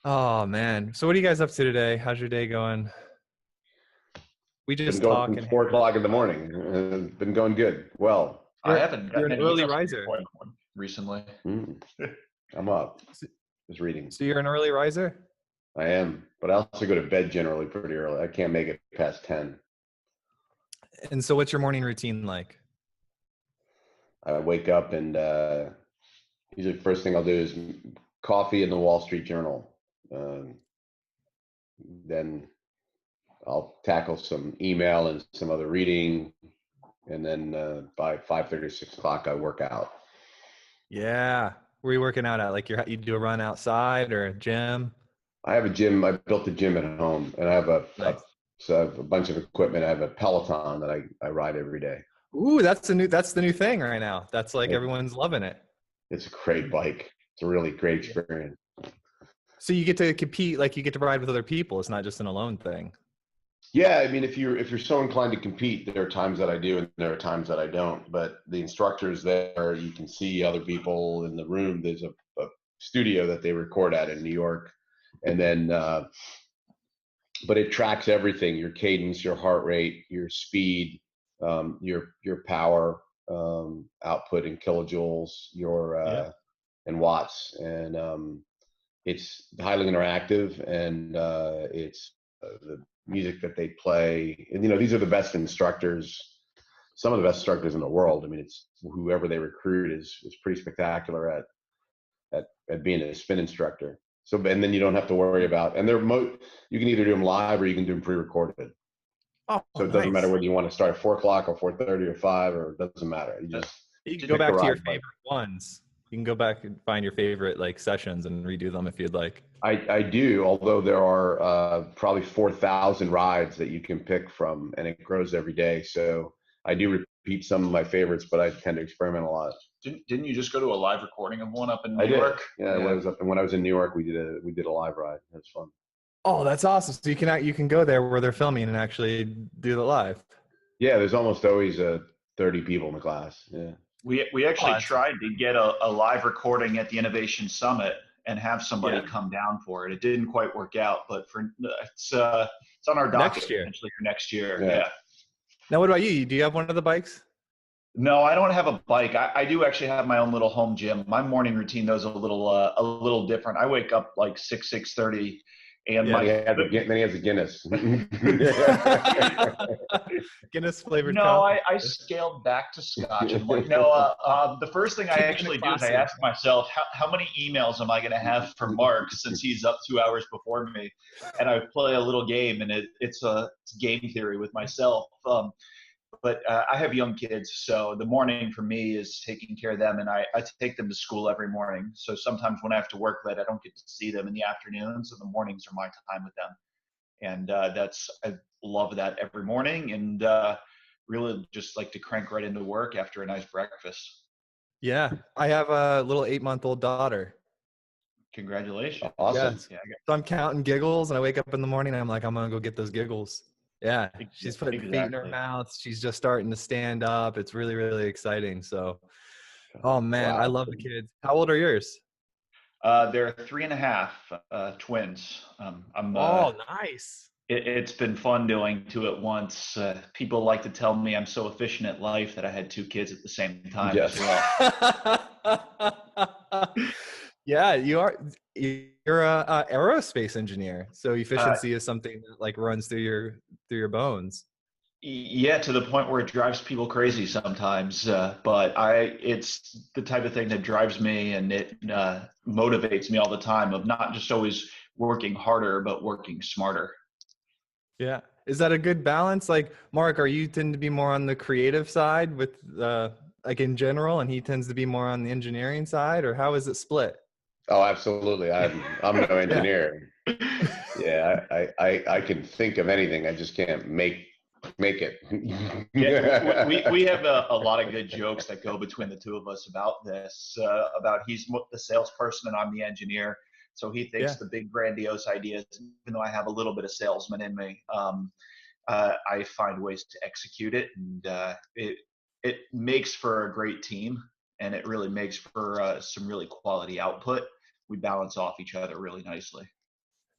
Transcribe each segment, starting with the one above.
Oh man. So what are you guys up to today? How's your day going? We Been just going talk since and 4 o'clock in the morning. Been going good. Well, I you're haven't you're gotten an any early emails from riser. anyone recently. mm, I'm up, So just reading. so you're an early riser? I am, but I also go to bed generally pretty early. I can't make it past 10. And so what's your morning routine like? I wake up and usually the first thing I'll do is coffee in the Wall Street Journal. Um, then I'll tackle some email and some other reading, and then by 5:30, 6 o'clock, I work out. Yeah. Where are you working out at? Like you do a run outside or a gym? I have a gym. I built a gym at home, and I have Nice. so I have a bunch of equipment. I have a Peloton that I ride every day. Ooh, that's the new thing right now. That's like It, everyone's loving it. it's a great bike. It's a really great experience. So you get to compete, like you get to ride with other people. It's not just an alone thing. Yeah, I mean, if you're so inclined to compete, there are times that I do, and there are times that I don't. But the instructors there, you can see other people in the room. There's a studio that they record at in New York, and then but it tracks everything: your cadence, your heart rate, your speed, your power output in kilojoules, your Yeah. and watts, and it's highly interactive, and it's the music that they play, and these are the best instructors, some of the best instructors in the world. I mean, it's whoever they recruit is pretty spectacular at being a spin instructor. So, and then you don't have to worry about, and you can either do them live or you can do them pre-recorded. Oh, So it doesn't matter nice. whether you want to start at 4 o'clock or 4:30 or 5, or it doesn't matter. You Uh, just You can go pick a back to your ride bike. favorite ones. You can go back and find your favorite like sessions and redo them if you'd like. I do, although there are probably 4,000 rides that you can pick from, and it grows every day. So I do repeat some of my favorites, but I tend to experiment a lot. Didn't you just go to a live recording of one up in I New did, York? yeah. Yeah. When I was in New York, we did a live ride. It was fun. Oh, that's awesome. So you can go there where they're filming and actually do the live. Yeah, there's almost always 30 people in the class. Yeah. We Oh, actually that's tried to get a live recording at the Innovation Summit and have somebody yeah. come down for it. It didn't quite work out, but it's on our Next docket year. potentially for next year. Yeah. Yeah. Now, what about you? Do you have one of the bikes? No, I don't have a bike. I do actually have my own little home gym. My morning routine though is a little different. I wake up like 6:30, and Yeah. my Then he has a Guinness. Guinness flavored no, coffee. I scaled back to Scotch and like no. The first thing I Keeping it actually do is I classy. ask myself how many emails am I going to have for Marc since he's up 2 hours before me, and I play a little game, and it's game theory with myself. But I have young kids, so the morning for me is taking care of them, and I take them to school every morning. So sometimes when I have to work late, I don't get to see them in the afternoon, so the mornings are my time with them, and I love that every morning, and really just like to crank right into work after a nice breakfast. Yeah. I have a little 8-month-old daughter. Congratulations. Awesome. Yes. Yeah, So I'm counting giggles and I wake up in the morning and I'm like, I'm gonna go get those giggles. Yeah. She's putting feet in her exactly. mouth. She's just starting to stand up. It's really, really exciting. So, oh man, I Wow. love the kids. How old are yours? They're 3.5 twins. I'm Oh, nice. It's been fun doing two at once. People like to tell me I'm so efficient at life that I had two kids at the same time as Yes. well. Yeah, you are. You're a aerospace engineer, so Uh, efficiency is something that like runs through your bones. yeah, to the point where it drives people crazy sometimes. But it's the type of thing that drives me, and it motivates me all the time of not just always working harder, but working smarter. Yeah. Is that a good balance? Like, Mark, are you tend to be more on the creative side with like in general, and he tends to be more on the engineering side, or how is it split? Oh, absolutely. I'm no Yeah. engineer. Yeah, I can think of anything. I just can't make it. Yeah, we have a lot of good jokes that go between the two of us about this. About he's the salesperson and I'm the engineer, so he thinks Yeah. the big grandiose ideas. Even though I have a little bit of salesman in me, I find ways to execute it, and it makes for a great team, and it really makes for some really quality output. We balance off each other really nicely.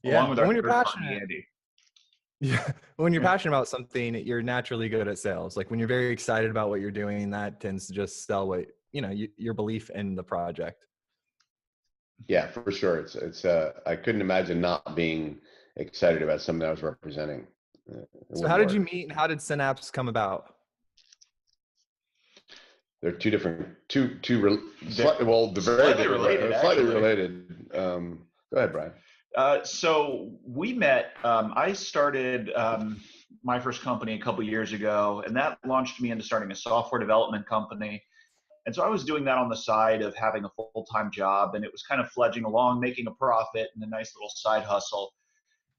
Yeah. along with And our when you're third party, passionate, Andy. yeah, when you're Yeah. passionate about something, you're naturally good at sales. Like when you're very excited about what you're doing, that tends to just sell what, your belief in the project. Yeah, for sure. I couldn't imagine not being excited about something I was representing. It So how wouldn't did you work. meet and how did Synapse come about? They're two different, They're well, they're very slightly different, related, slightly actually. related. Go ahead, Brian. So we met. I started my first company a couple years ago, and that launched me into starting a software development company. And so I was doing that on the side of having a full-time job, and it was kind of fledging along, making a profit and a nice little side hustle.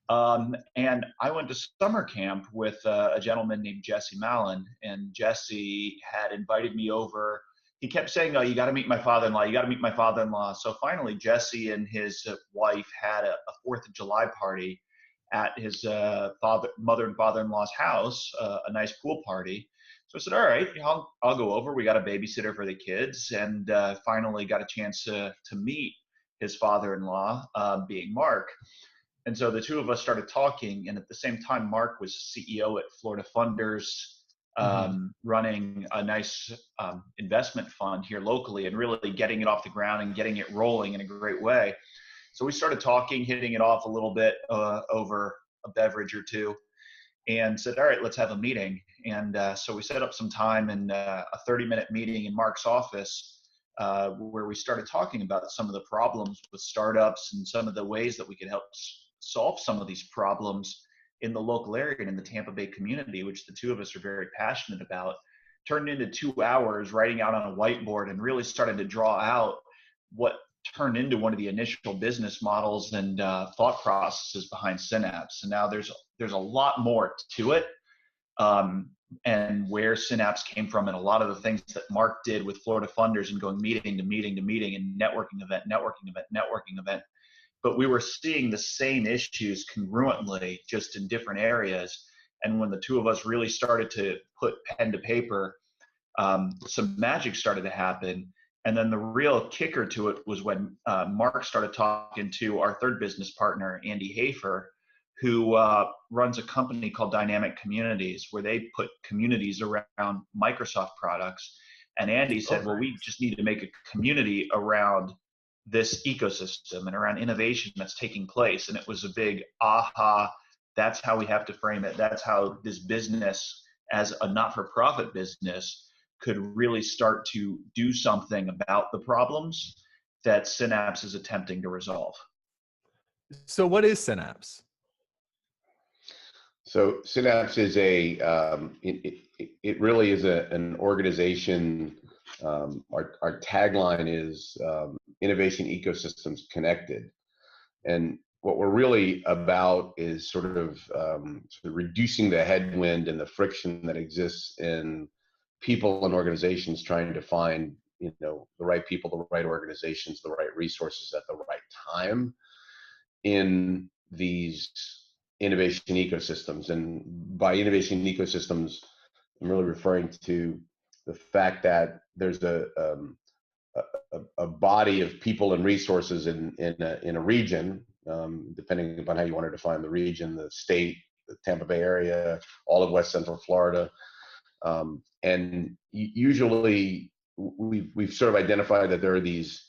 And I went to summer camp with a gentleman named Jesse Mallon, and Jesse had invited me over. He kept saying, "Oh, you got to meet my father-in-law. You got to meet my father-in-law." So finally, Jesse and his wife had a 4th of July party at his mother and father-in-law's house, a nice pool party. So I said, "All right, I'll go over. We got a babysitter for the kids," and finally got a chance to meet his father-in-law, being Marc. And so the two of us started talking, and at the same time, Marc was CEO at Florida Funders, Mhm. running a nice investment fund here locally and really getting it off the ground and getting it rolling in a great way. So we started talking, hitting it off a little bit over a beverage or two, and said, "All right, let's have a meeting." And so we set up some time in a 30-minute meeting in Marc's office, where we started talking about some of the problems with startups and some of the ways that we could help solve some of these problems in the local area and in the Tampa Bay community, which the two of us are very passionate about. Turned into 2 hours writing out on a whiteboard and really started to draw out what turned into one of the initial business models and thought processes behind Synapse. And now there's a lot more to it, and where Synapse came from, and a lot of the things that Marc did with Florida Funders and going meeting to meeting to meeting and networking event. But we were seeing the same issues congruently, just in different areas. And when the two of us really started to put pen to paper, some magic started to happen. And then the real kicker to it was when Marc started talking to our third business partner, Andy Hafer, who runs a company called Dynamic Communities, where they put communities around Microsoft products. And Andy said, "Well, we just need to make a community around this ecosystem and around innovation that's taking place." And it was a big aha. That's how we have to frame it. That's how this business, as a not-for-profit business, could really start to do something about the problems that Synapse is attempting to resolve. So what is Synapse? So Synapse is it really is an organization. Our tagline is innovation ecosystems connected. And what we're really about is sort of reducing the headwind and the friction that exists in people and organizations trying to find, the right people, the right organizations, the right resources at the right time in these innovation ecosystems. And by innovation ecosystems, I'm really referring to the fact that there's a body of people and resources in a region, depending upon how you want to define the region, the state, the Tampa Bay area, all of West Central Florida. And usually we've sort of identified that there are these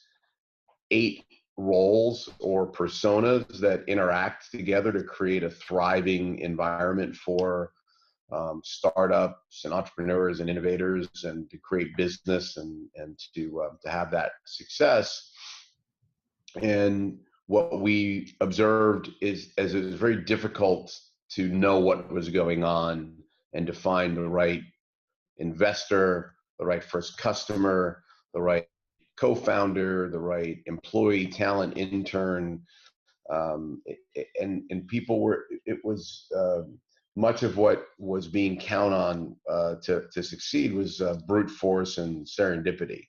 8 roles or personas that interact together to create a thriving environment for startups and entrepreneurs and innovators, and to create business and to have that success. And what we observed is, as it was very difficult to know what was going on and to find the right investor, the right first customer, the right co-founder, the right employee, talent, intern, and people were. It was much of what was being counted on to succeed was brute force and serendipity.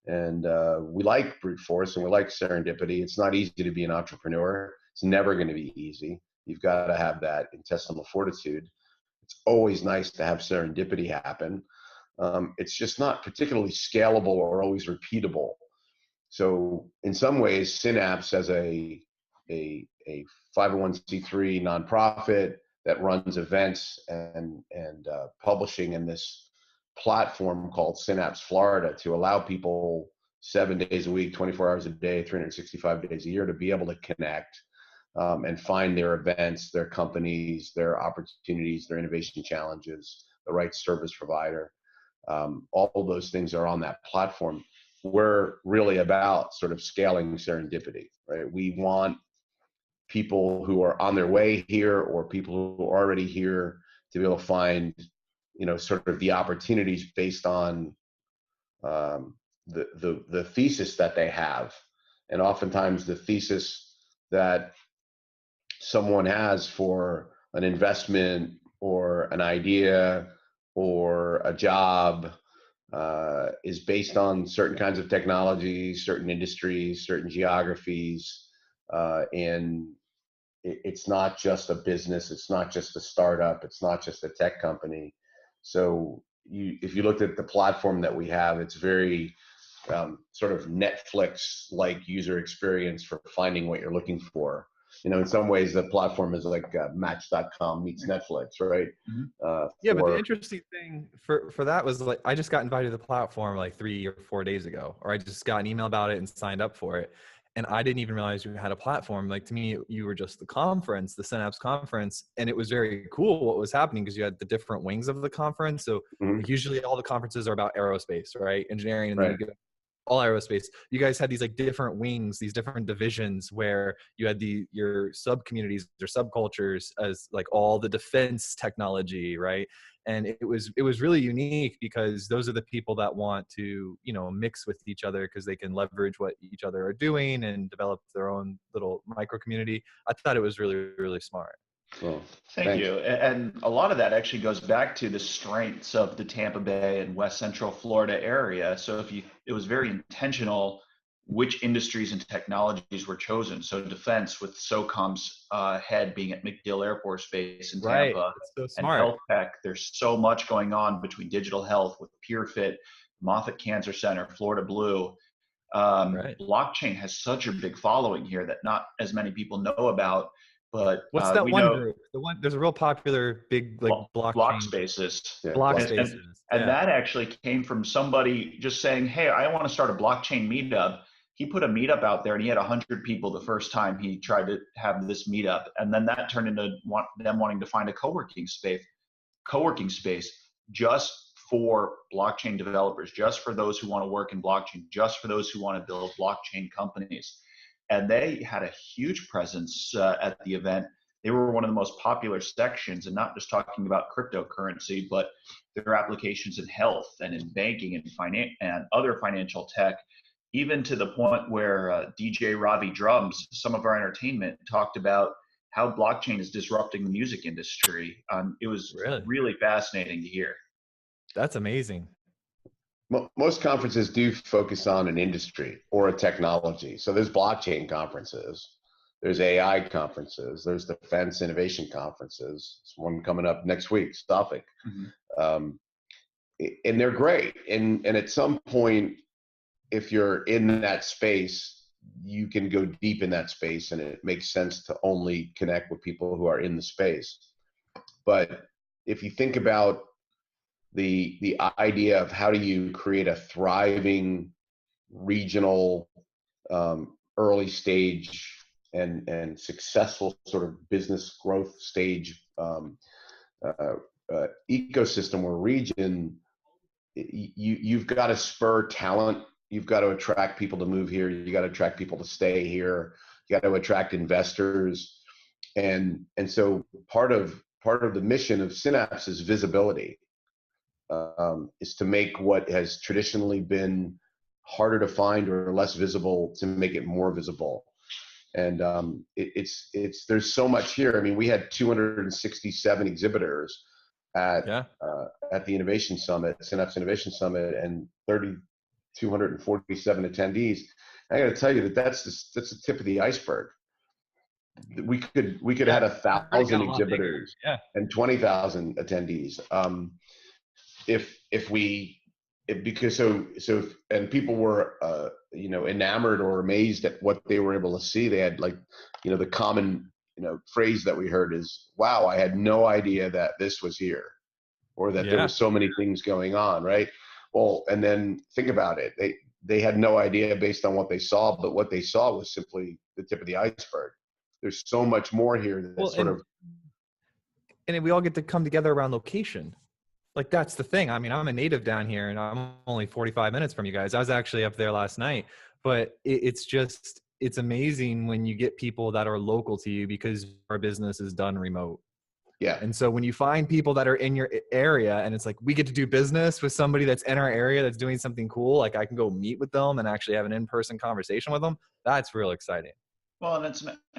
And we like brute force and we like serendipity. It's not easy to be an entrepreneur. It's never going to be easy. You've got to have that intestinal fortitude. It's always nice to have serendipity happen. It's just not particularly scalable or always repeatable. So in some ways, Synapse as a a 501c3 nonprofit that runs events and publishing in this platform called Synapse Florida to allow people 7 days a week, 24 hours a day, 365 days a year to be able to connect and find their events, their companies, their opportunities, their innovation challenges, the right service provider. All of those things are on that platform. We're really about sort of scaling serendipity, right? We want people who are on their way here or people who are already here to be able to find, sort of the opportunities based on the thesis that they have. And oftentimes the thesis that someone has for an investment or an idea or a job is based on certain kinds of technologies, certain industries, certain geographies, and it's not just a business, it's not just a startup, it's not just a tech company. So if you looked at the platform that we have, it's very sort of Netflix-like user experience for finding what you're looking for. In some ways, the platform is like Match.com meets Netflix, right? Yeah, but the interesting thing for that was like I just got invited to the platform like 3 or 4 days ago, or I just got an email about it and signed up for it. And I didn't even realize you had a platform. Like to me, you were just the conference, the Synapse conference. And it was very cool what was happening because you had the different wings of the conference. So like, usually all the conferences are about aerospace, right? Engineering. And then you get all aerospace. You guys had these like different wings, these different divisions where you had your sub communities or subcultures as like all the defense technology, right? And it was really unique because those are the people that want to, mix with each other because they can leverage what each other are doing and develop their own little micro community. I thought it was really, really smart. Well, Thank you. And a lot of that actually goes back to the strengths of the Tampa Bay and West Central Florida area. So it was very intentional which industries and technologies were chosen. So defense with SOCOM's head being at MacDill Air Force Base in Tampa. That's so and smart. health tech. There's so much going on between digital health with PureFit, Moffitt Cancer Center, Florida Blue. Blockchain has such a big following here that not as many people know about. But what's that one group? There's a real popular big like blockchain. Block Spaces. Yeah, Block Spaces. And that actually came from somebody just saying, "Hey, I want to start a blockchain meetup." He put a meetup out there and he had 100 people the first time he tried to have this meetup. And then that turned into them wanting to find a co-working space just for blockchain developers, just for those who want to work in blockchain, just for those who want to build blockchain companies. And they had a huge presence at the event. They were one of the most popular sections, and not just talking about cryptocurrency, but their applications in health and in banking and other financial tech, even to the point where DJ Ravi Drums, some of our entertainment, talked about how blockchain is disrupting the music industry. It was really fascinating to hear. That's amazing. Most conferences do focus on an industry or a technology. So there's blockchain conferences, there's AI conferences, there's defense innovation conferences. There's one coming up next week, Suffolk. And they're great. And at some point, if you're in that space, you can go deep in that space and it makes sense to only connect with people who are in the space. But if you think about the idea of how do you create a thriving regional early stage and successful sort of business growth stage ecosystem or region, you've got to spur talent. You've got to attract people to move here. You got to attract people to stay here. You got to attract investors. And so part of the mission of Synapse is visibility. Is to make what has traditionally been harder to find or less visible to make it more visible. And there's so much here. I mean, we had 267 exhibitors at the Innovation Summit, Synapse Innovation Summit, and 247 attendees. I got to tell you that's the tip of the iceberg. We could have had 1,000 exhibitors and 20,000 attendees. Because people were enamored or amazed at what they were able to see. They had like, the common, phrase that we heard is, wow, I had no idea that this was here, or that there Yeah. was so many things going on. Right. Well, and then think about it. They had no idea based on what they saw, but what they saw was simply the tip of the iceberg. There's so much more here that Well, and we all get to come together around location. Like, that's the thing. I mean, I'm a native down here and I'm only 45 minutes from you guys. I was actually up there last night, but it's amazing when you get people that are local to you, because our business is done remote. Yeah. And so when you find people that are in your area and it's like, we get to do business with somebody that's in our area that's doing something cool, like I can go meet with them and actually have an in-person conversation with them. That's real exciting. Well, and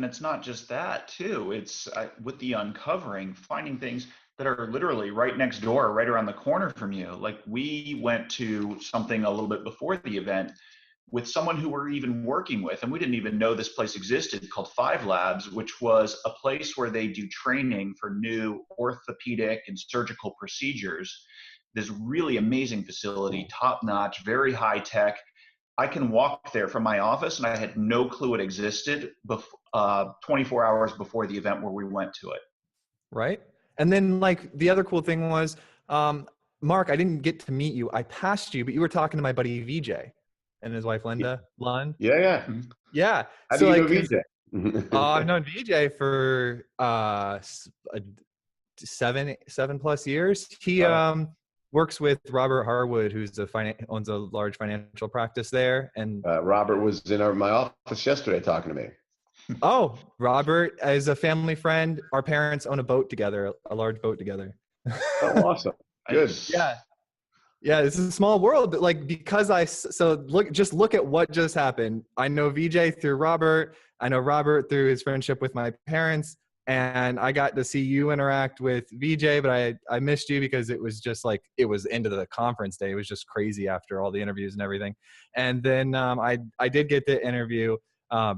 it's not just that too. It's with the uncovering, finding things that are literally right next door, right around the corner from you. Like, we went to something a little bit before the event with someone who we're even working with, and we didn't even know this place existed, called Five Labs, which was a place where they do training for new orthopedic and surgical procedures. This really amazing facility, top notch, very high tech. I can walk there from my office, and I had no clue it existed 24 hours before the event where we went to it. Right. And then, like, the other cool thing was, Marc, I didn't get to meet you. I passed you, but you were talking to my buddy VJ and his wife, Linda Lund. Yeah. Yeah. How So, do you like, know VJ? I've known VJ for 7+ years. He works with Robert Harwood, who's owns a large financial practice there. And Robert was in my office yesterday talking to me. Oh, Robert is a family friend. Our parents own a boat together, a large boat together. Oh, awesome. Good. Yeah. Yeah, it's a small world, but like, because look at what just happened. I know VJ through Robert. I know Robert through his friendship with my parents, and I got to see you interact with VJ, but I missed you because it was just like, it was into the conference day. It was just crazy after all the interviews and everything. And then I did get to interview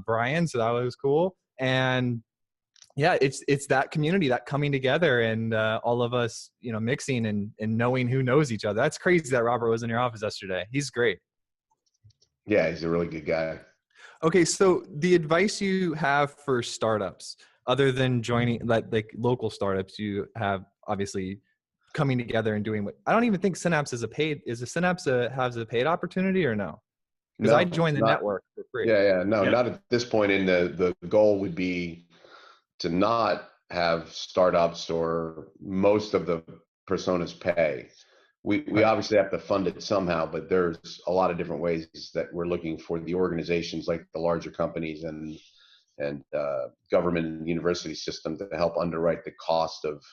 Brian, so that was cool. And yeah, it's that community, that coming together, and all of us, mixing and knowing who knows each other. That's crazy that Robert was in your office yesterday. He's great. Yeah, he's a really good guy. Okay, so the advice you have for startups, other than joining like local startups, you have obviously coming together and doing what I don't even think Synapse has a paid opportunity, or no? Because No, I joined the network for free. Yeah. No, not at this point. The goal would be to not have startups or most of the personas pay. We obviously have to fund it somehow, but there's a lot of different ways that we're looking for the organizations, like the larger companies and government and university system, to help underwrite the cost of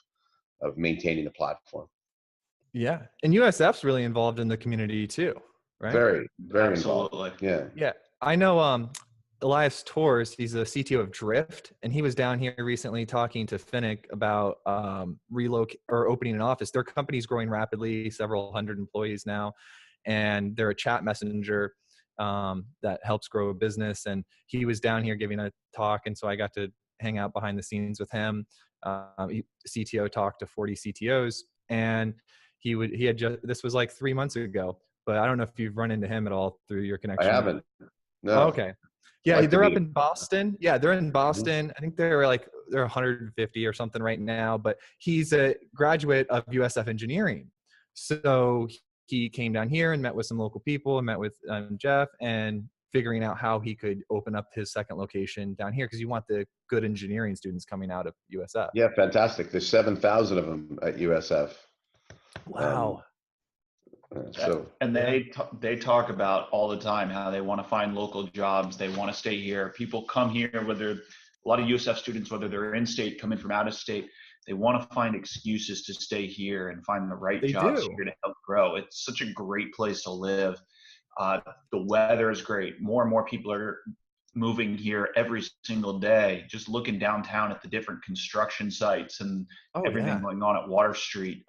maintaining the platform. Yeah, and USF's really involved in the community too, right? Very, very Absolutely. involved. Yeah. I know Elias Torres, he's a CTO of Drift, and he was down here recently talking to Finnick about opening an office. Their company's growing rapidly, several hundred employees now, and they're a chat messenger that helps grow a business. And he was down here giving a talk, and so I got to hang out behind the scenes with him. CTO talked to 40 CTOs, and this was like 3 months ago, but I don't know if you've run into him at all through your connection. I haven't. No. Oh, okay. Yeah, they're up in Boston. Yeah, they're in Boston. Mm-hmm. I think they're 150 or something right now, but he's a graduate of USF engineering. So he came down here and met with some local people and met with Jeff, and figuring out how he could open up his second location down here, because you want the good engineering students coming out of USF. Yeah, fantastic. There's 7,000 of them at USF. Wow. And they talk about all the time how they want to find local jobs. They want to stay here. People come here, whether a lot of USF students, whether they're in state, coming from out of state, they want to find excuses to stay here and find the right jobs here to help grow. It's such a great place to live. The weather is great. More and more people are moving here every single day, just looking downtown at the different construction sites and everything going on at Water Street.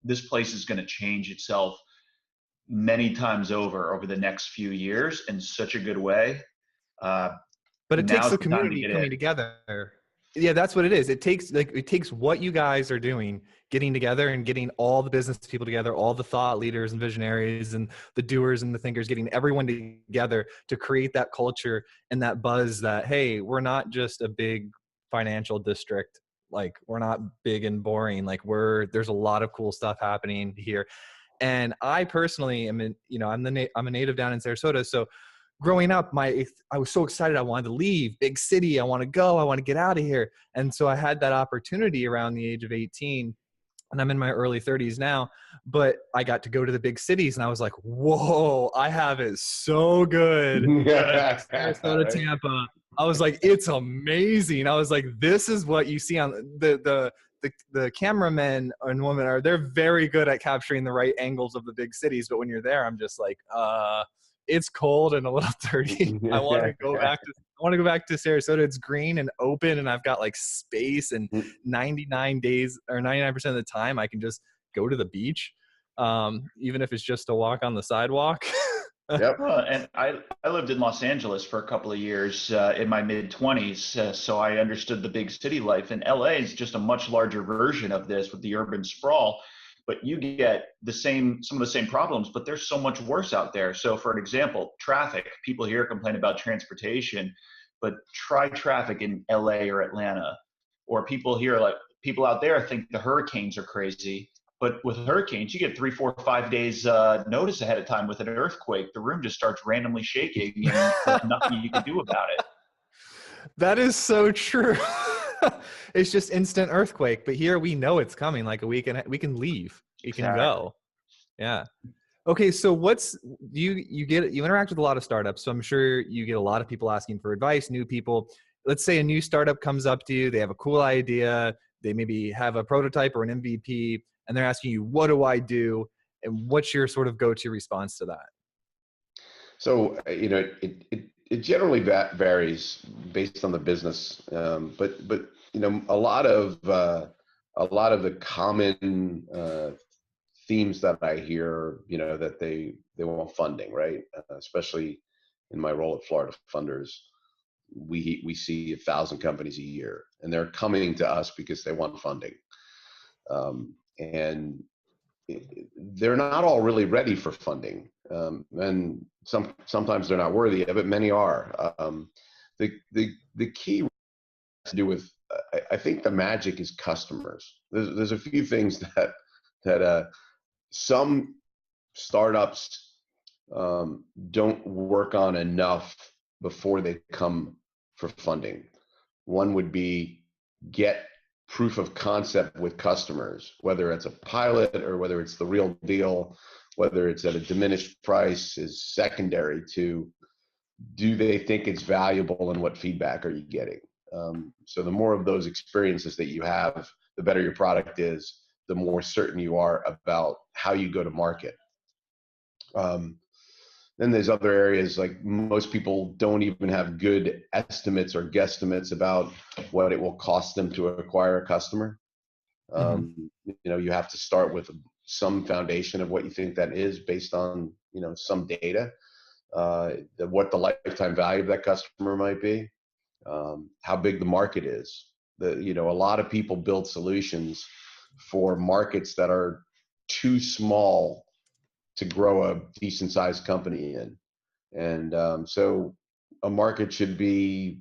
This place is going to change itself many times over the next few years in such a good way. But it takes the community coming together. Yeah, that's what it is. It takes what you guys are doing, getting together and getting all the business people together, all the thought leaders and visionaries and the doers and the thinkers, getting everyone together to create that culture and that buzz that, hey, we're not just a big financial district. Like, we're not big and boring. Like, there's a lot of cool stuff happening here. And I personally am I'm a native down in Sarasota. So growing up, I was so excited. I wanted to leave, big city. I want to go. I want to get out of here. And so I had that opportunity around the age of 18, and I'm in my early 30s now, but I got to go to the big cities, and I was like, whoa, I have it so good. Sarasota, Right. Tampa. I was like, it's amazing. I was like, this is what you see on the cameramen and women they're very good at capturing the right angles of the big cities. But when you're there, I'm just like, it's cold and a little dirty. I want to go back to Sarasota. It's green and open, and I've got like space, and 99 days or 99% of the time I can just go to the beach, even if it's just to walk on the sidewalk. Yep. And I lived in Los Angeles for a couple of years in my mid-20s, so I understood the big city life. And LA is just a much larger version of this with the urban sprawl, but you get some of the same problems, but there's so much worse out there. So for an example, traffic. People here complain about transportation, but try traffic in LA or Atlanta. Or people out there think the hurricanes are crazy. But with hurricanes, you get 3, 4, 5 days notice ahead of time. With an earthquake, the room just starts randomly shaking, and there's nothing you can do about it. That is so true. It's just instant earthquake. But here we know it's coming. Like we can leave. We can go. Yeah. Okay. So you interact with a lot of startups. So I'm sure you get a lot of people asking for advice, new people. Let's say a new startup comes up to you. They have a cool idea. They maybe have a prototype or an MVP, and they're asking you, what do I do? And what's your sort of go-to response to that? So, it generally varies based on the business. But a lot of the common themes that I hear, that they want funding, right? Especially in my role at Florida Funders, we see 1,000 companies a year, and they're coming to us because they want funding. And they're not all really ready for funding, and sometimes they're not worthy of it. Many are. The key has to do with, I think the magic is customers. There's a few things that some startups don't work on enough before they come for funding. One would be get proof of concept with customers, whether it's a pilot or whether it's the real deal, whether it's at a diminished price, is secondary to, do they think it's valuable and what feedback are you getting? So the more of those experiences that you have, the better your product is, the more certain you are about how you go to market. Then there's other areas, like most people don't even have good estimates or guesstimates about what it will cost them to acquire a customer. You have to start with some foundation of what you think that is based on, some data, what the lifetime value of that customer might be, how big the market is. A lot of people build solutions for markets that are too small to grow a decent sized company in. And so a market should be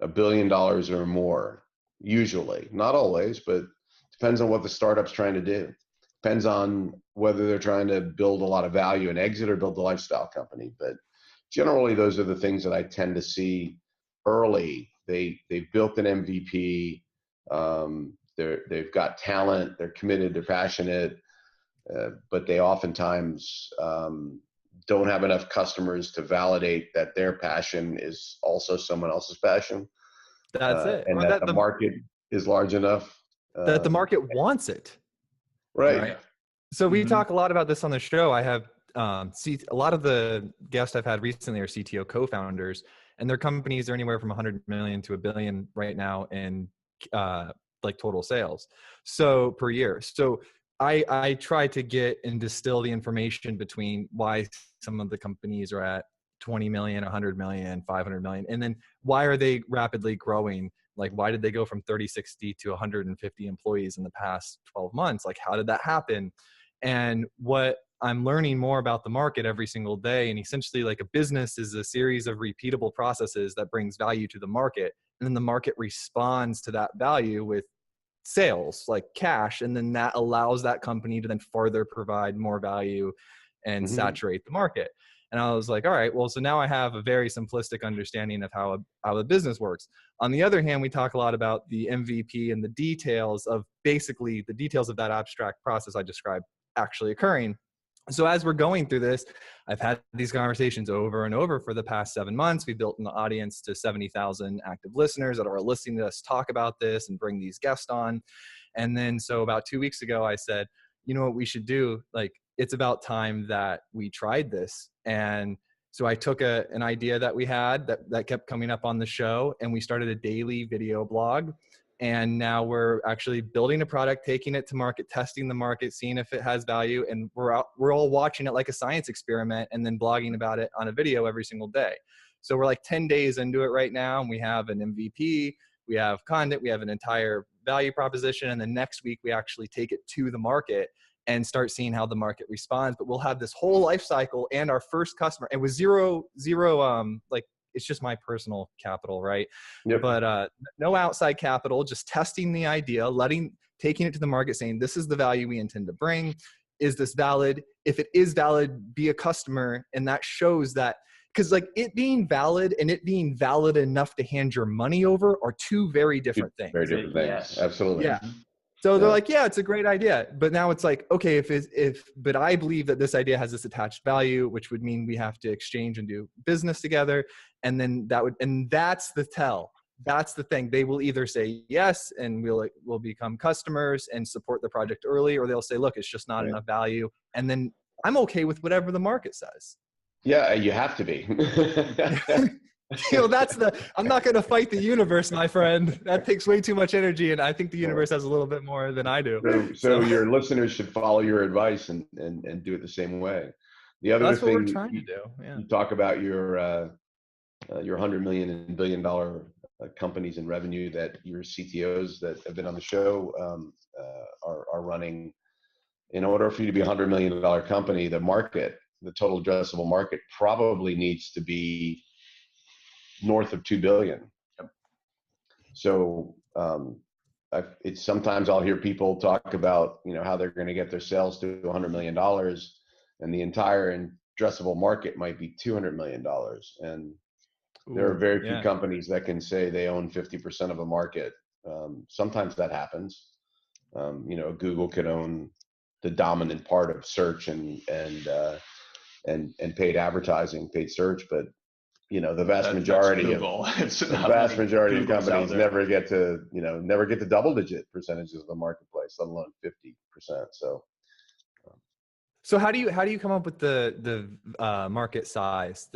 $1 billion or more, usually. Not always, but depends on what the startup's trying to do. Depends on whether they're trying to build a lot of value and exit or build a lifestyle company. But generally, those are the things that I tend to see early. They've built an MVP. They've got talent. They're committed. They're passionate. But they oftentimes don't have enough customers to validate that their passion is also someone else's passion. That's it. And that the market is large enough. That the market wants it. Right. So we talk a lot about this on the show. I have a lot of the guests I've had recently are CTO co-founders, and their companies are anywhere from 100 million to $1 billion right now in like total sales, so per year. So I try to get and distill the information between why some of the companies are at 20 million, 100 million, 500 million, and then why are they rapidly growing? Like, why did they go from 30, 60 to 150 employees in the past 12 months? Like, how did that happen? And what I'm learning more about the market every single day. And essentially, like, a business is a series of repeatable processes that brings value to the market. And then the market responds to that value with sales, like cash. And then that allows that company to then further provide more value and saturate the market. And I was like, all right, well, so now I have a very simplistic understanding of how a business works. On the other hand, we talk a lot about the MVP and the details of basically the details of that abstract process I described actually occurring. So as we're going through this, I've had these conversations over and over for the past 7 months. We built an audience to 70,000 active listeners that are listening to us talk about this and bring these guests on. And then, so about 2 weeks ago, I said, you know what we should do? Like, it's about time that we tried this. And so I took an idea that we had that kept coming up on the show, and we started a daily video blog. And now we're actually building a product, taking it to market, testing the market, seeing if it has value. And we're all watching it like a science experiment and then blogging about it on a video every single day. So we're like 10 days into it right now, and we have an MVP, we have content, we have an entire value proposition. And then next week we actually take it to the market and start seeing how the market responds. But we'll have this whole life cycle and our first customer, and with zero, like, it's just my personal capital, right? Yep. But no outside capital, just testing the idea, taking it to the market, saying, this is the value we intend to bring. Is this valid? If it is valid, be a customer. And that shows that, because like, it being valid and it being valid enough to hand your money over are two very different things. Very different things. Yes. Absolutely. Yeah. So they're like, yeah, it's a great idea. But now it's like, okay, but I believe that this idea has this attached value, which would mean we have to exchange and do business together. And then that's the tell. That's the thing. They will either say yes, and we'll become customers and support the project early, or they'll say, look, it's just not enough value. And then I'm okay with whatever the market says. Yeah, you have to be. You know, I'm not going to fight the universe, my friend. That takes way too much energy. And I think the universe has a little bit more than I do. So your listeners should follow your advice and do it the same way. The other that's thing what we're trying to do. Yeah. You talk about your 100 million and billion dollar companies in revenue that your CTOs that have been on the show are running. In order for you to be a $100 million company, the total addressable market probably needs to be north of 2 billion. Yep. So it's sometimes I'll hear people talk about, you know, how they're going to get their sales to $100 million, and the entire addressable market might be $200 million. And there are very few companies that can say they own 50% of a market. Sometimes that happens. You know, Google could own the dominant part of search and paid advertising, paid search, but you know, the vast majority of companies never get to double-digit percentages of the marketplace, let alone 50%. So how do you come up with the market size?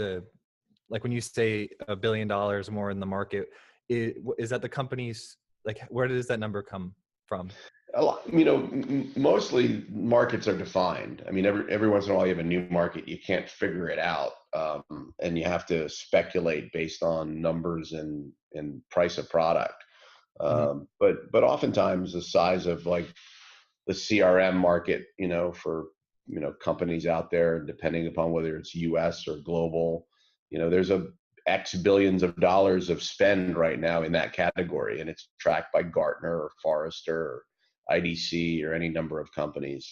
Like when you say $1 billion more in the market, is that the company's, like, where does that number come from? You know, mostly markets are defined. I mean, every once in a while you have a new market, you can't figure it out, and you have to speculate based on numbers and price of product. But oftentimes the size of like the CRM market, you know, for companies out there, depending upon whether it's US or global, you know, there's a X billions of dollars of spend right now in that category, and it's tracked by Gartner or Forrester or IDC or any number of companies.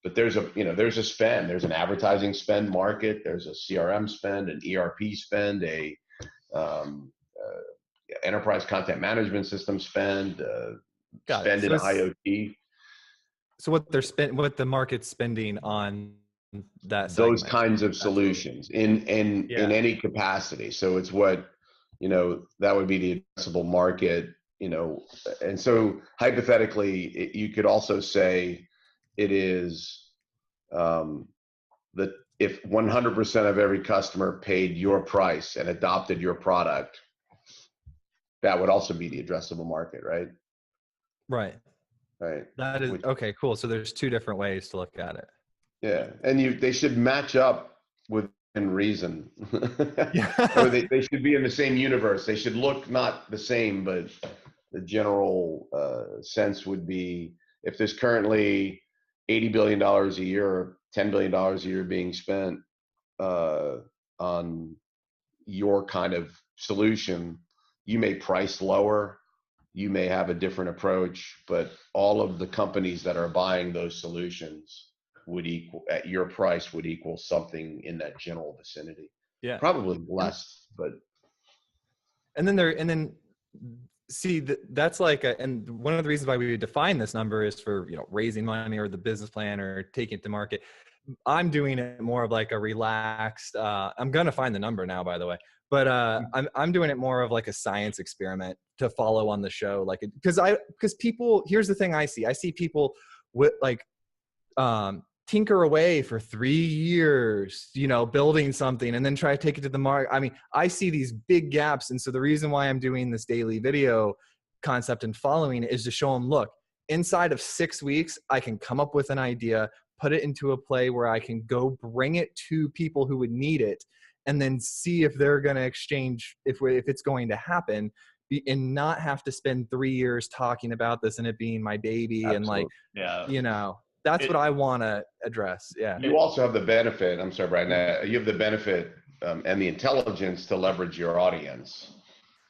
But there's a spend. There's an advertising spend market. There's a CRM spend, an ERP spend, a enterprise content management system spend, spend in IoT. So what the market's spending on that those segment. kinds of solutions in any capacity. So it's what, you know, that would be the addressable market, you know. And so hypothetically, you could also say it is that if 100% of every customer paid your price and adopted your product, that would also be the addressable market, right? Right. That is okay. Cool. So there's two different ways to look at it. Yeah, and they should match up with reason. Yeah. Or they should be in the same universe. They should look not the same, but the general sense would be, if there's currently $80 billion a year or $10 billion a year being spent on your kind of solution, you may price lower, you may have a different approach, but all of the companies that are buying those solutions would equal, at your price, would equal something in that general vicinity. Yeah. Probably less, but. And then see, that's like and one of the reasons why we would define this number is for, raising money or the business plan or taking it to market. I'm doing it more of like a relaxed, I'm going to find the number now, by the way, but I'm doing it more of like a science experiment to follow on the show. Like, because people, here's the thing I see people with like, tinker away for 3 years, building something and then try to take it to the market. I mean, I see these big gaps. And so the reason why I'm doing this daily video concept and following it is to show them, look, inside of 6 weeks, I can come up with an idea, put it into a play where I can go bring it to people who would need it, and then see if they're going to exchange, if it's going to happen, and not have to spend 3 years talking about this and it being my baby. Absolutely. And like, Yeah. that's what I want to address. Yeah. You also have the benefit, I'm sorry, Brian, you have the benefit and the intelligence to leverage your audience.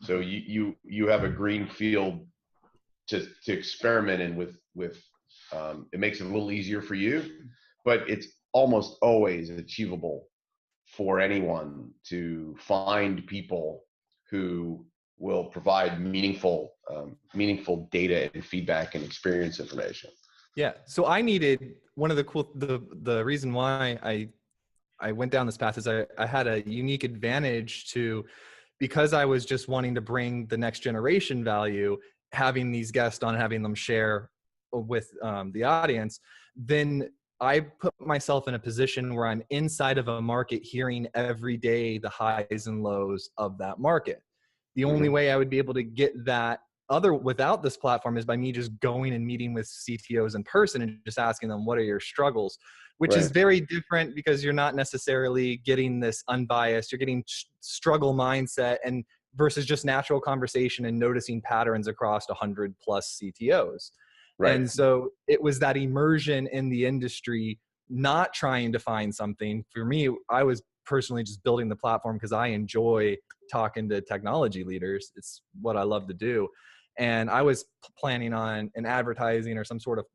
So you have a green field to experiment in with it makes it a little easier for you, but it's almost always achievable for anyone to find people who will provide meaningful data and feedback and experience information. Yeah. So I needed one of the reason why I went down this path is I had a unique advantage because I was just wanting to bring the next generation value, having these guests on, having them share with the audience. Then I put myself in a position where I'm inside of a market, hearing every day the highs and lows of that market. The only way I would be able to get that without this platform is by me just going and meeting with CTOs in person and just asking them, what are your struggles? Which is very different, because you're not necessarily getting this unbiased, you're getting struggle mindset and versus just natural conversation and noticing patterns across 100 plus CTOs. Right. And so it was that immersion in the industry, not trying to find something. For me, I was personally just building the platform because I enjoy talking to technology leaders. It's what I love to do. And I was planning on an advertising or some sort of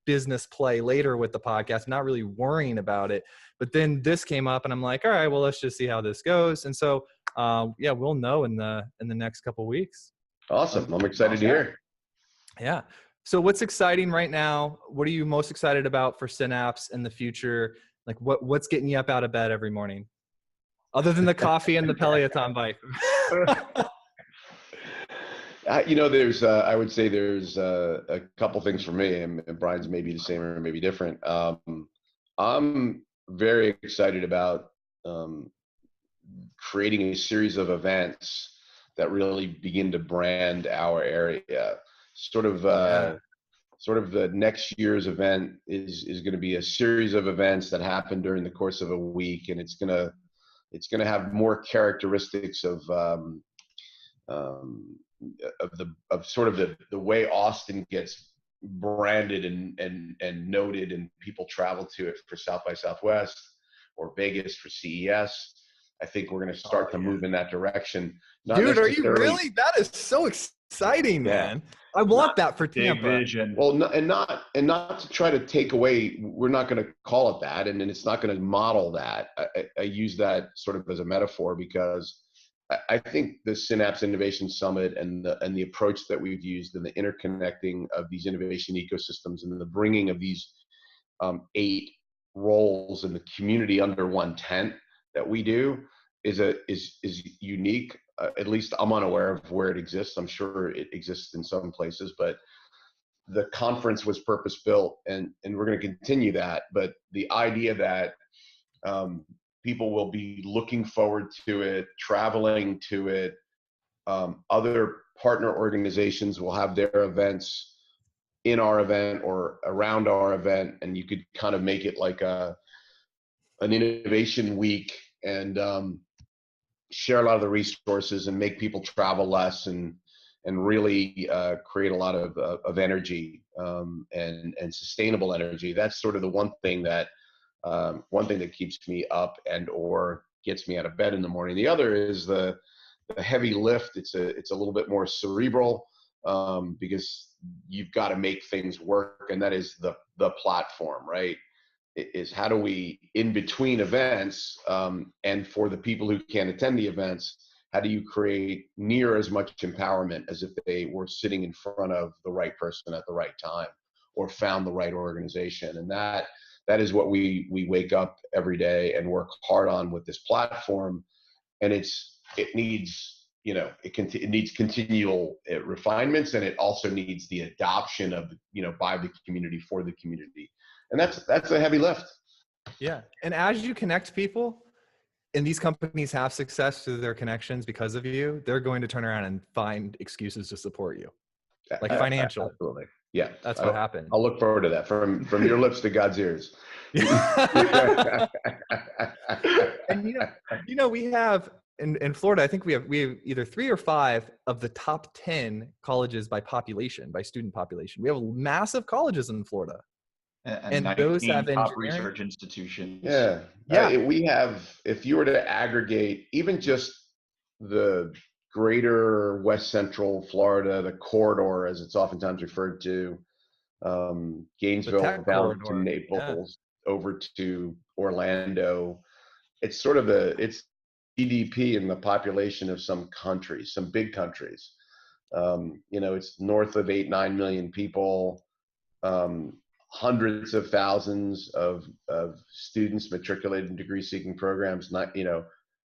business play later with the podcast, not really worrying about it. But then this came up and I'm like, all right, well, let's just see how this goes. And so, we'll know in the next couple of weeks. Awesome. I'm excited to hear. Yeah. So what's exciting right now? What are you most excited about for Synapse in the future? Like what's getting you up out of bed every morning? Other than the coffee and the Peloton bike. There's, I would say there's a couple things for me, and Brian's maybe the same or maybe different. I'm very excited about creating a series of events that really begin to brand our area. Sort of the next year's event is going to be a series of events that happen during the course of a week, and it's going to have more characteristics of the way Austin gets branded and noted, and people travel to it for South by Southwest or Vegas for CES. I think we're going to start to move in that direction. Dude, are you really? That is so exciting, man. I want that for Tampa. Big vision. Well, not to try to take away. We're not going to call it that, and it's not going to model that. I use that sort of as a metaphor because I think the Synapse Innovation Summit and the approach that we've used and the interconnecting of these innovation ecosystems and the bringing of these 8 roles in the community under one tent that we do is unique. At least I'm unaware of where it exists. I'm sure it exists in some places, but the conference was purpose built, and we're going to continue that. But the idea that people will be looking forward to it, traveling to it. Other partner organizations will have their events in our event or around our event, and you could kind of make it like an innovation week and share a lot of the resources and make people travel less and really create a lot of energy and sustainable energy. That's sort of the one thing that keeps me up and or gets me out of bed in the morning. The other is the heavy lift. It's a little bit more cerebral because you've got to make things work, and that is the platform, right? Is how do we, in between events, and for the people who can't attend the events, how do you create near as much empowerment as if they were sitting in front of the right person at the right time or found the right organization? And that is what we wake up every day and work hard on with this platform. And it needs, it needs continual refinements, and it also needs the adoption of, by the community for the community. And that's a heavy lift. Yeah. And as you connect people, and these companies have success through their connections because of you, they're going to turn around and find excuses to support you, like financially. Absolutely. Yeah. That's what happened. I'll look forward to that from your lips to God's ears. And we have in Florida, I think we have either 3 or 5 of the top 10 colleges by population, by student population. We have massive colleges in Florida. And those have top research institutions. Yeah. We have, if you were to aggregate even just the greater West Central Florida, the corridor, as it's oftentimes referred to, Gainesville down to Naples, over to Orlando. It's sort of it's GDP in the population of some countries, some big countries. It's north of 8-9 million people. Hundreds of thousands of students matriculated in degree-seeking programs.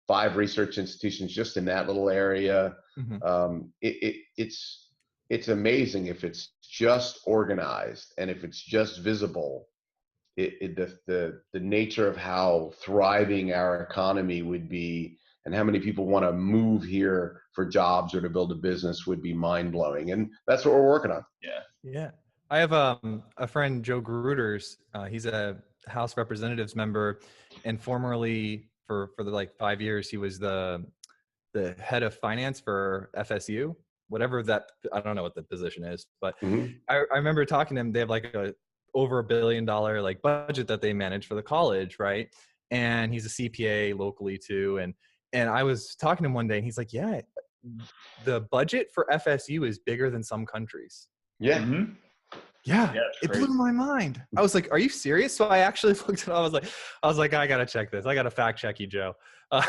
5 research institutions just in that little area. Mm-hmm. It's amazing if it's just organized and if it's just visible. The nature of how thriving our economy would be, and how many people want to move here for jobs or to build a business would be mind-blowing. And that's what we're working on. Yeah. I have a friend, Joe Gruters. He's a House Representatives member, and formerly for 5 years, he was the head of finance for FSU, whatever that, I don't know what the position is, but mm-hmm. I remember talking to him. They have over $1 billion budget that they manage for the college, right? And he's a CPA locally too. And I was talking to him one day, and he's like, "Yeah, the budget for FSU is bigger than some countries." Yeah. Mm-hmm. Yeah, it blew my mind. I was like, "Are you serious?" So I actually looked at it. I was like, I gotta check this. I gotta fact check you, Joe. I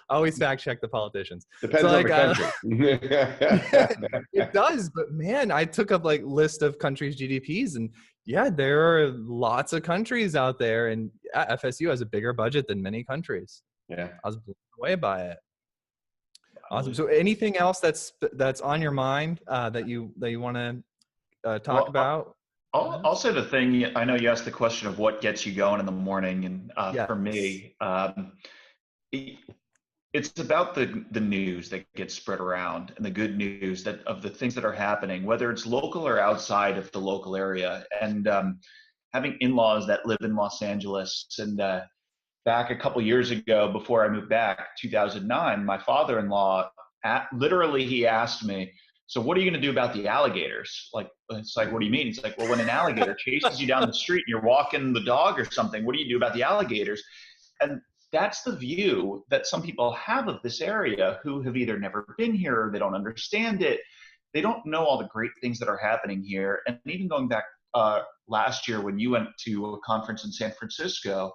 always fact check the politicians. Depends on the country. It does, but man, I took up list of countries' GDPs, and there are lots of countries out there, and FSU has a bigger budget than many countries. Yeah, I was blown away by it. Awesome. So, anything else that's on your mind that you want to talk about? I'll say the thing. I know you asked the question of what gets you going in the morning, and for me, it's about the news that gets spread around, and the good news that of the things that are happening, whether it's local or outside of the local area. And having in-laws that live in Los Angeles, and back a couple years ago, before I moved back, 2009, my father-in-law he asked me, "So what are you going to do about the alligators?" It's like, "What do you mean?" It's like, "Well, when an alligator chases you down the street and you're walking the dog or something, what do you do about the alligators?" And that's the view that some people have of this area who have either never been here, or they don't understand it. They don't know all the great things that are happening here. And even going back last year when you went to a conference in San Francisco,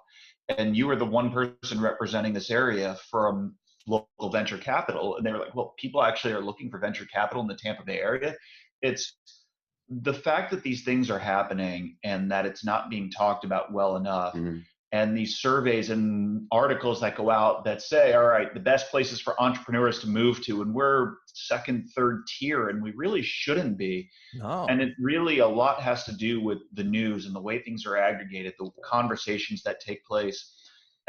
and you were the one person representing this area from local venture capital, and they were like, "Well, people actually are looking for venture capital in the Tampa Bay area." It's the fact that these things are happening and that it's not being talked about well enough. Mm-hmm. And these surveys and articles that go out that say, all right, the best places for entrepreneurs to move to, and we're second, third tier, and we really shouldn't be. No. And it really, a lot has to do with the news and the way things are aggregated, the conversations that take place.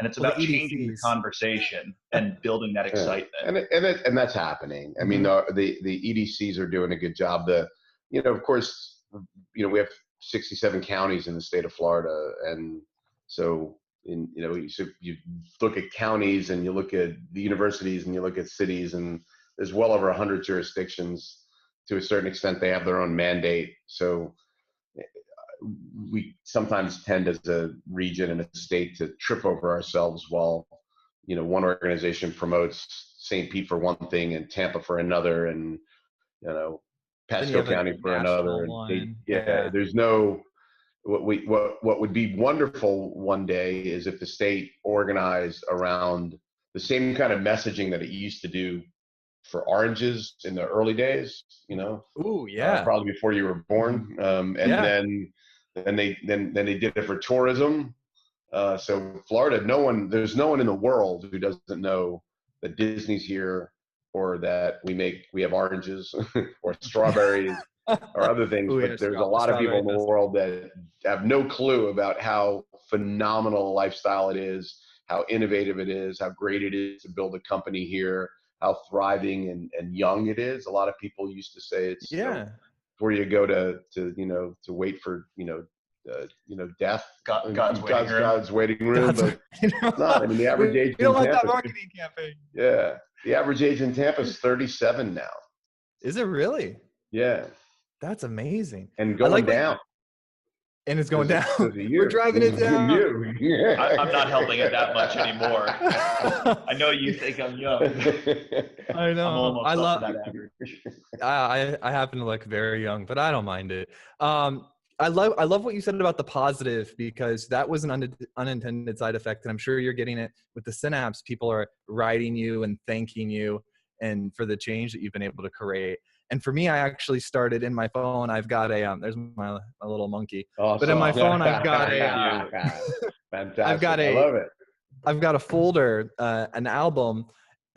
And it's about changing the conversation and building that excitement. And that's happening. I mean, the EDCs are doing a good job. Of course, we have 67 counties in the state of Florida. And so, so you look at counties and you look at the universities and you look at cities, and there's well over 100 jurisdictions. To a certain extent, they have their own mandate. So we sometimes tend as a region and a state to trip over ourselves while, one organization promotes St. Pete for one thing and Tampa for another, and, Pasco County for another. And there's no, what would be wonderful one day is if the state organized around the same kind of messaging that it used to do for oranges in the early days, Ooh, yeah. Probably before you were born. Then they did it for tourism. So Florida, there's no one in the world who doesn't know that Disney's here, or that we have oranges or strawberries or other things. Ooh, but there's a lot of people in the world that have no clue about how phenomenal a lifestyle it is, how innovative it is, how great it is to build a company here, how thriving and young it is. A lot of people used to say it's where you go to wait for death, God's waiting room. But it's not. I mean, the average age. We don't want that marketing campaign. Yeah, the average age in Tampa is 37 now. Is it really? Yeah, that's amazing. And going down. And it's going down. We're driving it down. I'm not helping it that much anymore. I know you think I'm young. I know. I'm almost up to that average. I happen to look very young, but I don't mind it. I love what you said about the positive, because that was an unintended side effect, and I'm sure you're getting it with the Synapse. People are writing you and thanking you and for the change that you've been able to create. And for me, I actually started in my phone. I've got there's my little monkey. Awesome. But in my phone, I've got fantastic. I love it. I've got a folder, an album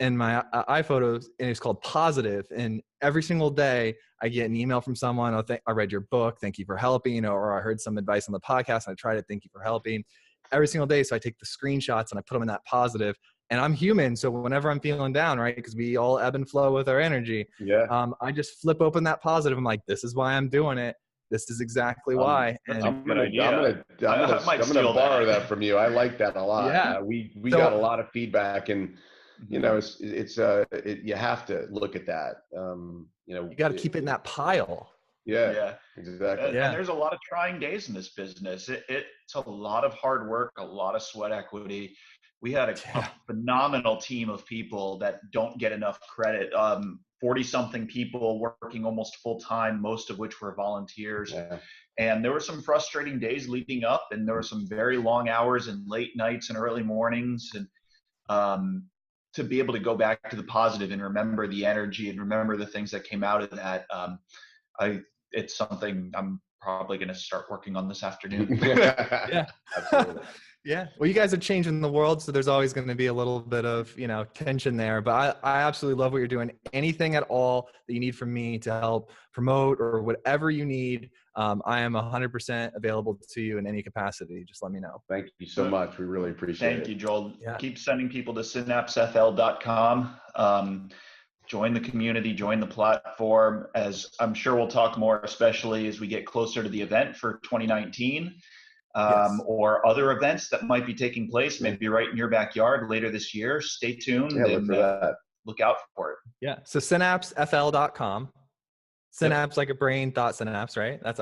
in my iPhotos, and it's called Positive. And every single day I get an email from someone. I read your book. Thank you for helping. Or I heard some advice on the podcast and I tried it. Thank you for helping. Every single day. So I take the screenshots and I put them in that positive. And I'm human, so whenever I'm feeling down, right, because we all ebb and flow with our energy, I just flip open that positive. I'm like, this is why I'm doing it. This is exactly why. And I'm gonna borrow that from you. I like that a lot. Yeah. We got a lot of feedback, and you have to look at that. You got to keep it in that pile. Yeah, exactly. And there's a lot of trying days in this business. It's a lot of hard work, a lot of sweat equity. We had a phenomenal team of people that don't get enough credit. 40-something people working almost full time, most of which were volunteers. Yeah. And there were some frustrating days leading up, and there were some very long hours and late nights and early mornings. And to be able to go back to the positive and remember the energy and remember the things that came out of that, it's something I'm probably going to start working on this afternoon. Yeah, absolutely. Yeah. Well, you guys are changing the world, so there's always going to be a little bit of, tension there. But I absolutely love what you're doing. Anything at all that you need from me to help promote or whatever you need, I am 100% available to you in any capacity. Just let me know. Thank you so much. We really appreciate it. Thank you, Joel. Yeah. Keep sending people to synapsefl.com. Join the community, join the platform. As I'm sure we'll talk more, especially as we get closer to the event for 2019. Or other events that might be taking place, maybe right in your backyard later this year. Stay tuned and look out for it. Yeah. So synapsefl.com. Synapse like a brain, synapse, right? I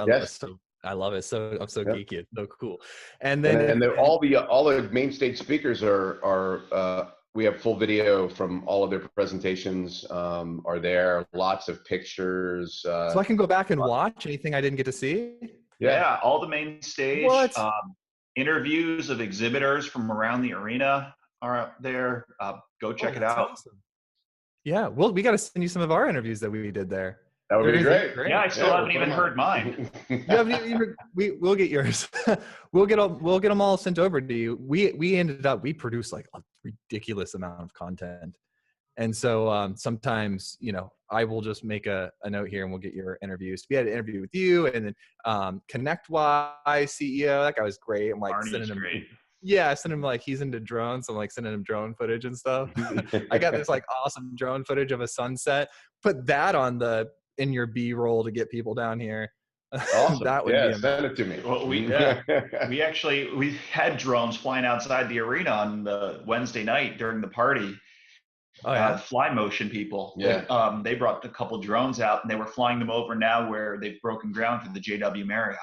love it. So I'm so geeky. It's so cool. And then all the main stage speakers are we have full video from all of their presentations are there. Lots of pictures. So I can go back and watch anything I didn't get to see. Yeah, all the main stage. Interviews of exhibitors from around the arena are up there. Go check it out. Awesome. Yeah, we got to send you some of our interviews that we did there. That would be great. Yeah, I still haven't even heard mine. We'll get yours. We'll get them all sent over to you. We produced like a ridiculous amount of content. And so sometimes, I will just make a note here and we'll get your interviews. We had an interview with you, and then ConnectWise CEO. That guy was great. I'm like sending him. Great. Yeah, I sent him like he's into drones. So I'm like sending him drone footage and stuff. I got this like awesome drone footage of a sunset. Put that in your B-roll to get people down here. Awesome. That would Yeah, be send it to me. Well, we had drones flying outside the arena on the Wednesday night during the party. Oh yeah. Fly motion people. Yeah. They brought a couple drones out and they were flying them over now where they've broken ground for the JW Marriott.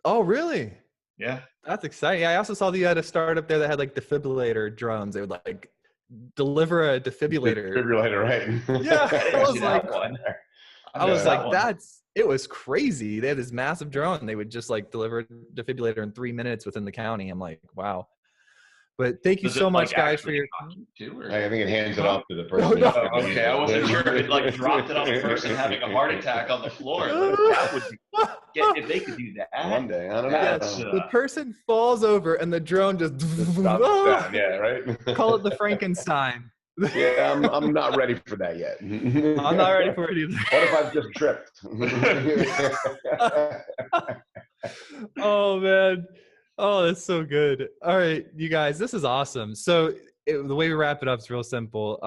Oh really? Yeah. That's exciting. Yeah, I also saw that you had a startup there that had like defibrillator drones. They would like deliver a defibrillator. Defibrillator, right? Yeah, I didn't see that one. I was that like, one. it was crazy. They had this massive drone. They would just like deliver a defibrillator in 3 minutes within the county. I'm like, wow. But thank you Does so it, much, like, guys, for actually your. talk to you, or? I think it hands it off to the No, person. no. Oh, okay, I wasn't sure if it like dropped it on the person having a heart attack on the floor. Like, that would be, if they could do that. One day, I don't That's, know. The person falls over and the drone just Stops down, yeah, right. call it the Frankenstein. Yeah, I'm not ready for that yet. I'm not ready for it either. What if I've just tripped? Oh man. Oh, that's so good. All right, you guys, this is awesome. So the way we wrap it up is real simple.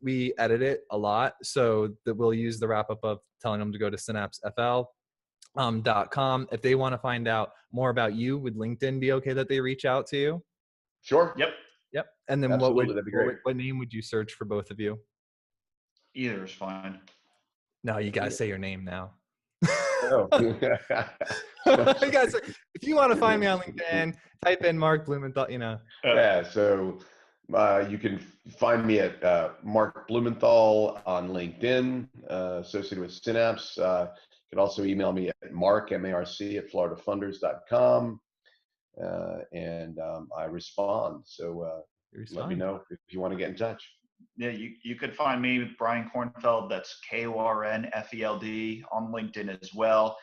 We edit it a lot, so that we'll use the wrap up of telling them to go to synapsefl.com. If they want to find out more about you, would LinkedIn be okay that they reach out to you? Sure. Yep. And then Absolutely, that'd be great. what name would you search for both of you? either is fine. No, you gotta say your name now. Oh. You guys, if you want to find me on LinkedIn, type in Marc Blumenthal, Yeah, so you can find me at Marc Blumenthal on LinkedIn, associated with Synapse. You can also email me at marc, M-A-R-C, at floridafunders.com. And I respond. So let me know if you want to get in touch. Yeah, you could find me, Brian Kornfeld, that's Kornfeld on LinkedIn as well.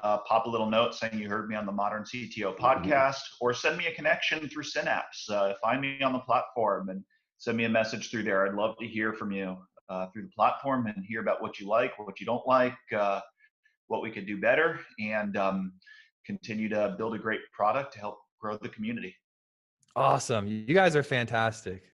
Pop a little note saying you heard me on the Modern CTO podcast, or send me a connection through Synapse. Find me on the platform and send me a message through there. I'd love to hear from you through the platform and hear about what you like, what you don't like, what we could do better, and continue to build a great product to help grow the community. Awesome. You guys are fantastic.